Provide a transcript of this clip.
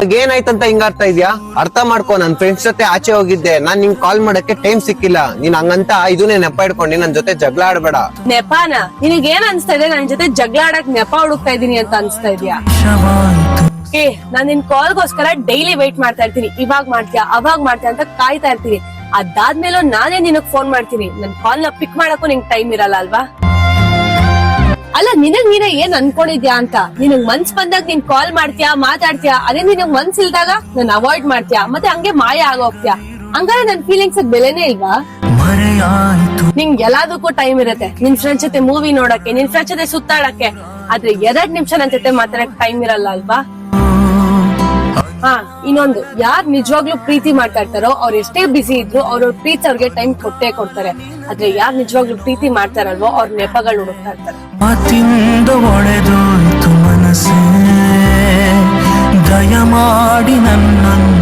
ಇವಾಗ ಏನಾಯ್ತಂತ ಹಿಂಗಾರ್ತಾ ಇದ್ಯಾ? ಅರ್ಥ ಮಾಡ್ಕೊ, ನನ್ ಫ್ರೆಂಡ್ಸ್ ಜೊತೆ ಆಚೆ ಹೋಗಿದ್ದೆ, ನಾನ್ ನಿಂಗ್ ಕಾಲ್ ಮಾಡಕ್ಕೆ ಟೈಮ್ ಸಿಕ್ಕಿಲ್ಲ. ನೀನ್ ಹಂಗಂತ ಇದನ್ನೇ ನೆಪ ಇಡ್ಕೊಂಡು ನನ್ ಜೊತೆ ಜಗಳ ಆಡ್ಬೇಡ. ನೆಪಾನ? ನಿನಗ್ ಏನ್ ಅನ್ಸ್ತಾ ಇದೆ? ನನ್ ಜೊತೆ ಜಗಳ ಆಡಕ್ ನೆಪ ಹುಡುಕ್ತಾ ಇದೀನಿ ಅಂತ ಅನ್ಸ್ತಾ ಇದ್ಯಾ? ನಾನ್ ನಿನ್ ಕಾಲ್ಗೋಸ್ಕರ ಡೈಲಿ ವೇಟ್ ಮಾಡ್ತಾ ಇರ್ತೀನಿ. ಇವಾಗ ಮಾಡ್ತೀಯಾ, ಅವಾಗ ಮಾಡ್ತೀಯಾ ಅಂತ ಕಾಯ್ತಾ ಇರ್ತೀನಿ. ಅದಾದ್ಮೇಲೂ ನಾನೇ ನಿನಗ್ ಫೋನ್ ಮಾಡ್ತೀನಿ. ನನ್ ಕಾಲ್ ನ ಪಿಕ್ ಮಾಡಕ್ಕೂ ನಿಂಗ್ ಟೈಮ್ ಇರಲ್ಲ ಅಲ್ವಾ? ಅಲ್ಲ, ನಿನಗ್ ನೀನೇ ಏನ್ ಅನ್ಕೊಂಡಿದ್ಯಾ ಅಂತ? ನಿನಗ್ ಮನ್ಸ್ ಬಂದಾಗ ನೀನ್ ಕಾಲ್ ಮಾಡ್ತೀಯಾ, ಮಾತಾಡ್ತೀಯಾ. ಅದೇ ನಿನಗ್ ಮನ್ಸ್ ಇಲ್ದಾಗ ನನ್ ಅವಾಯ್ಡ್ ಮಾಡ್ತೀಯಾ, ಮತ್ತೆ ಹಂಗೆ ಮಾಯ ಆಗೋಗ್ತೀಯಾ. ಹಂಗಾರೆ ನನ್ ಫೀಲಿಂಗ್ಸ್ ಬೆಲೆನೇ ಇಲ್ವಾ? ನಿಂಗ್ ಎಲ್ಲದಕ್ಕೂ ಟೈಮ್ ಇರತ್ತೆ. ನಿನ್ ಫ್ರೆಂಡ್ಸ್ ಜೊತೆ ಮೂವಿ ನೋಡಕ್ಕೆ, ನಿನ್ ಫ್ರೆಂಡ್ಸ್ ಜೊತೆ ಸುತ್ತಾಡಕ್ಕೆ. ಆದ್ರೆ 2 ನಿಮಿಷ ನನ್ ಜೊತೆ ಮಾತಾಡಕ್ ಟೈಮ್ ಇರಲ್ಲ ಅಲ್ವಾ? ಇನ್ನೊಂದು, ಯಾರ್ ನಿಜವಾಗ್ಲೂ ಪ್ರೀತಿ ಮಾಡ್ತಾ ಇರ್ತಾರೋ ಅವ್ರು ಎಷ್ಟೇ ಬಿಸಿ ಇದ್ರು ಅವ್ರ ಪ್ರೀತಿ ಅವ್ರಿಗೆ ಟೈಮ್ ಕೊಟ್ಟೇ ಕೊಡ್ತಾರೆ. ಆದ್ರೆ ಯಾರ್ ನಿಜವಾಗ್ಲೂ ಪ್ರೀತಿ ಮಾಡ್ತಾರಲ್ವೋ ಅವ್ರ ನೆಪಗಳು ಹುಡುಕ್ತಾ ಇರ್ತಾರೆ. ಮನಸ್ಸೇ ದಯಮಾಡಿ ನನ್ನನ್ನು